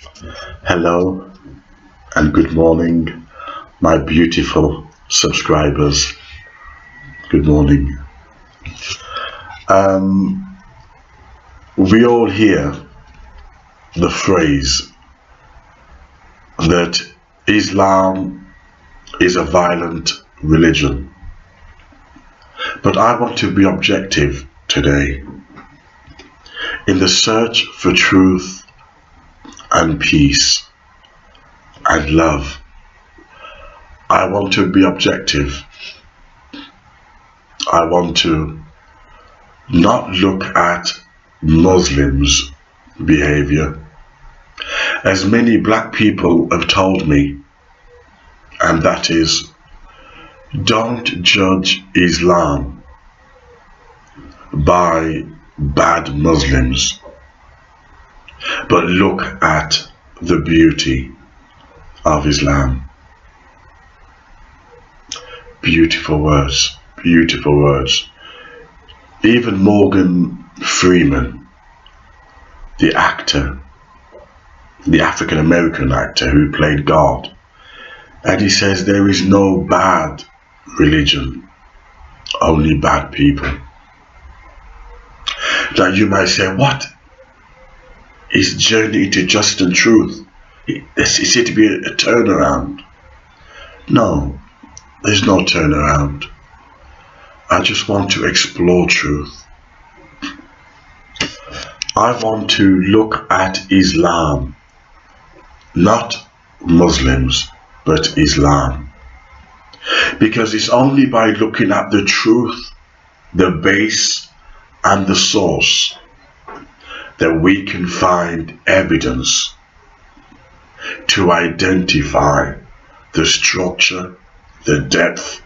Hello and good morning, my beautiful subscribers. Good morning. Um, we all hear the phrase that Islam is a violent religion, but I want to be objective today. In the search for truth and peace and love, I want to be objective. I want to not look at Muslims' behavior. As many black people have told me, and that is, don't judge Islam by bad Muslims, but look at the beauty of Islam. Beautiful words, beautiful words. Even Morgan Freeman, the actor, the African American actor who played God, and he says there is no bad religion, only bad people. Now you might say, what is journey into justice and truth? Is it to be a turnaround? No, there's no turnaround. I just want to explore truth. I want to look at Islam, not Muslims, but Islam. Because it's only by looking at the truth, the base, and the source that we can find evidence to identify the structure, the depth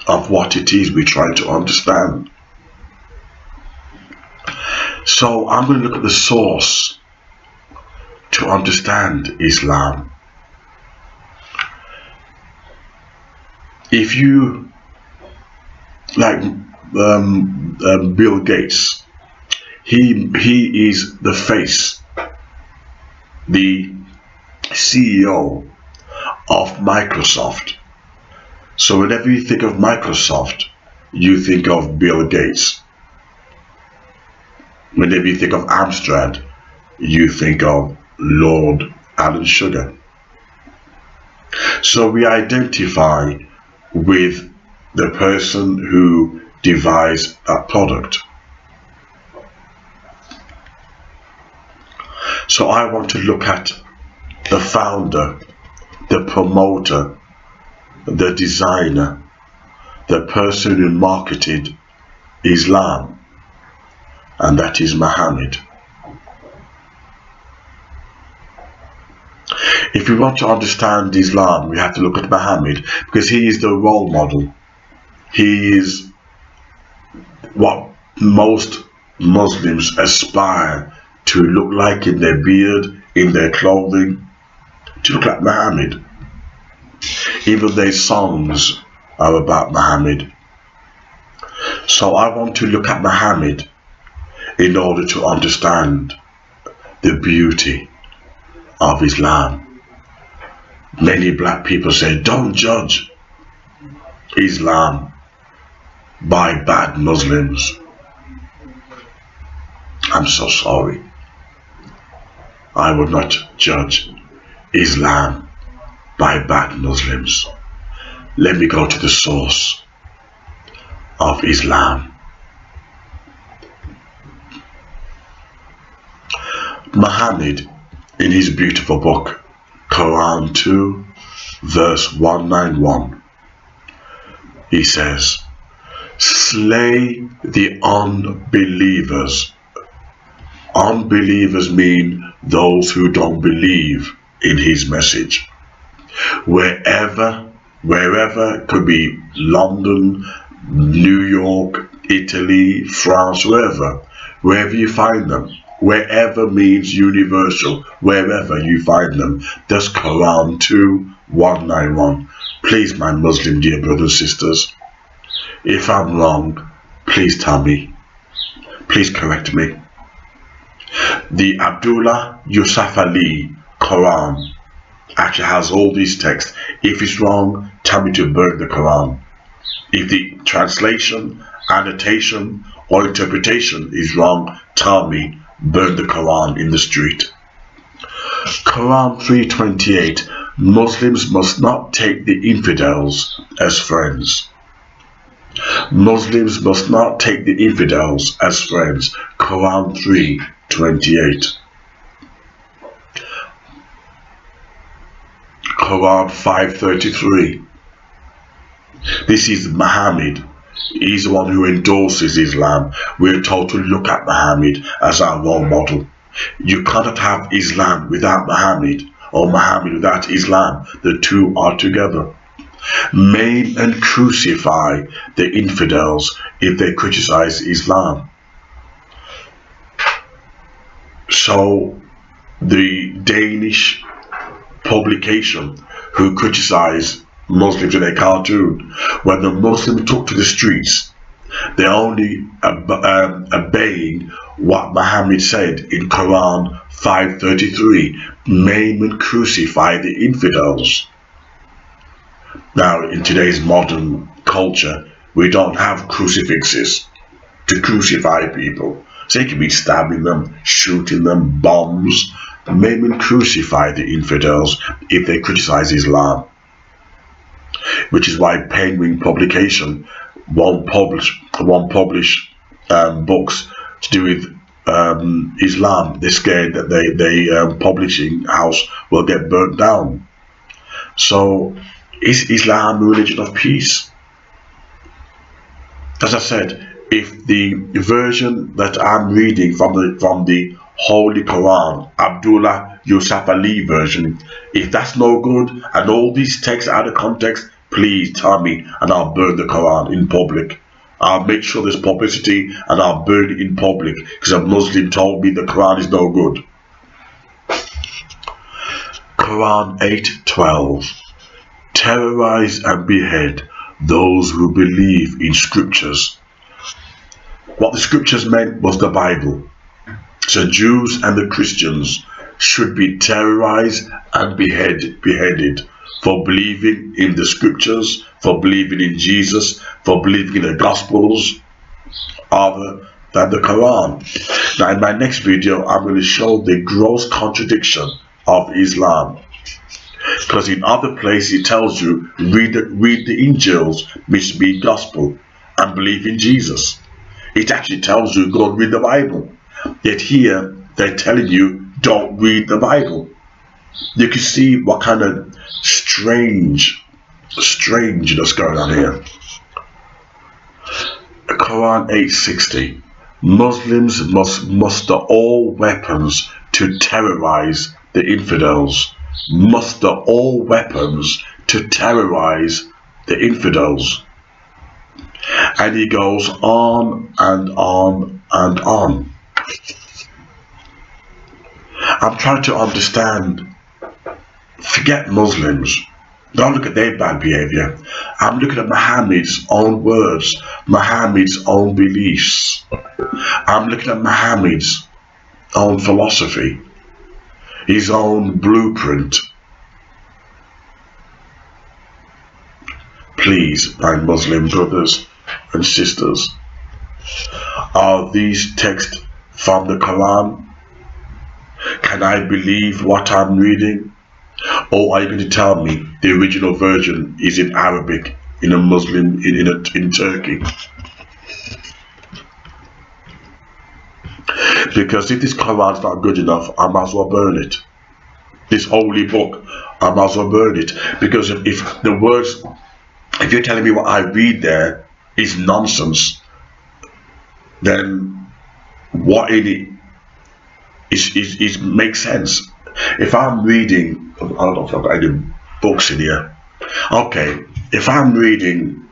of what it is we're trying to understand. So I'm going to look at the source to understand Islam. If you like Bill Gates, he is the face, the CEO of Microsoft. So whenever you think of Microsoft, you think of Bill Gates. Whenever you think of Amstrad, you think of Lord Alan Sugar. So we identify with the person who devised that product. So I want to look at the founder, the promoter, the designer, the person who marketed Islam, and that is Muhammad. If we want to understand Islam, we have to look at Muhammad, because he is the role model. He is what most Muslims aspire to look like in their beard, in their clothing, to look like Muhammad. Even their songs are about Muhammad. So I want to look at Muhammad in order to understand the beauty of Islam. Many black people say, don't judge Islam by bad Muslims. I'm so sorry. I will not judge Islam by bad Muslims. Let me go to the source of Islam. Muhammad, in his beautiful book, Quran 2, verse 191, he says, slay the unbelievers. Unbelievers mean those who don't believe in his message. Wherever, could be London, New York, Italy, France, wherever you find them. Wherever means universal, wherever you find them. That's Quran 2, 191. Please, my Muslim dear brothers and sisters, if I'm wrong, please tell me. Please correct me. The Abdullah Yusuf Ali Quran actually has all these texts. If it's wrong, tell me to burn the Quran. If the translation, annotation, or interpretation is wrong, tell me, burn the Quran in the street. Quran 3:28. Muslims must not take the infidels as friends. Muslims must not take the infidels as friends. Quran 3:28. Quran 5:33. This is Muhammad. He's the one who endorses Islam. We're told to look at Muhammad as our role model. You cannot have Islam without Muhammad, or Muhammad without Islam. The two are together. Maim and crucify the infidels if they criticize Islam. So the Danish publication who criticized Muslims in a cartoon, when the Muslims took to the streets, they're only obeying what Muhammad said in Quran 5:33, maim and crucify the infidels. Now, in today's modern culture, we don't have crucifixes to crucify people. So it can be stabbing them, shooting them, bombs. Maim and crucify the infidels if they criticize Islam. Which is why Penguin Publication won't publish books to do with Islam. They're scared that they publishing house will get burnt down. So is Islam a religion of peace? As I said, if the version that I'm reading from the Holy Quran, Abdullah Yusuf Ali version, if that's no good and all these texts are out of context, please tell me and I'll burn the Quran in public. I'll make sure there's publicity and I'll burn it in public because a Muslim told me the Quran is no good. Quran 8:12. Terrorize and behead those who believe in scriptures. What the scriptures meant was the Bible. So Jews and the Christians should be terrorized and beheaded for believing in the scriptures, for believing in Jesus, for believing in the Gospels other than the Quran. Now in my next video, I'm going to show the gross contradiction of Islam. Because in other places it tells you, read the Injils, which mean Gospel, and believe in Jesus. It actually tells you, go and read the Bible. Yet here, they're telling you, don't read the Bible. You can see what kind of strangeness going on here. Quran 8:60. Muslims must muster all weapons to terrorize the infidels. Muster all weapons to terrorize the infidels. And he goes on and on and on. I'm trying to understand. Forget Muslims. Don't look at their bad behavior. I'm looking at Muhammad's own words, Muhammad's own beliefs. I'm looking at Muhammad's own philosophy, his own blueprint. Please, my Muslim brothers and sisters, are these texts from the Quran? Can I believe what I'm reading? Or are you going to tell me the original version is in Arabic, in a Muslim, in Turkey? Because if this Quran's not good enough, I might as well burn it. This holy book, I might as well burn it. Because if the words, if you're telling me what I read there is nonsense, then what in it makes sense. If I'm reading, I don't know if I've got any books in here. Okay, if I'm reading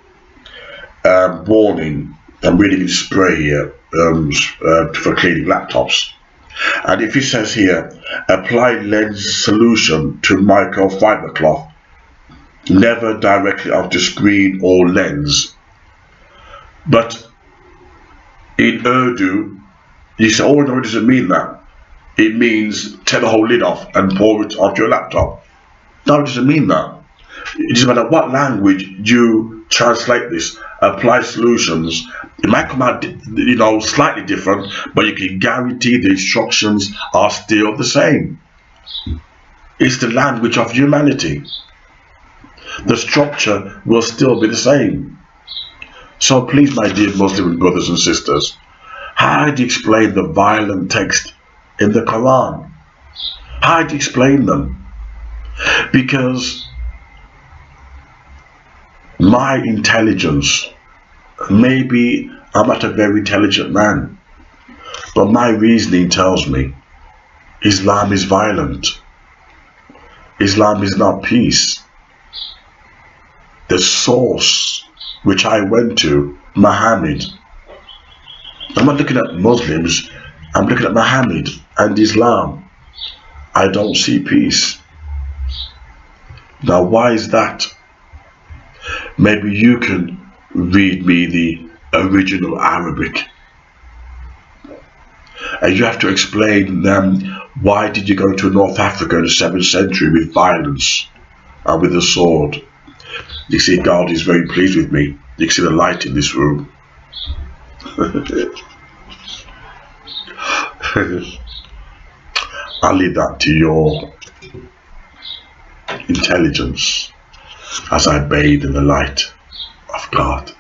warning, I'm reading in spray here for cleaning laptops. And if it says here, apply lens solution to microfiber cloth, never directly onto screen or lens. But in Urdu, you say, oh no, it doesn't mean that. it means tear the whole lid off and pour it onto your laptop. No, it doesn't mean that. It doesn't matter what language you translate this, apply solutions. It might come out, slightly different, but you can guarantee the instructions are still the same. It's the language of humanity. The structure will still be the same. So please, my dear Muslim brothers and sisters, how do you explain the violent text in the Quran? How do you explain them? Because my intelligence, maybe I'm not a very intelligent man, but my reasoning tells me Islam is violent. Islam is not peace. The source which I went to, Muhammad. I'm not looking at Muslims, I'm looking at Muhammad and Islam. I don't see peace. Now, why is that? Maybe you can read me the original Arabic. And you have to explain them, why did you go to North Africa in the 7th century with violence and with a sword? You see, God is very pleased with me. You can see the light in this room. I'll leave that to your intelligence as I bathe in the light of God.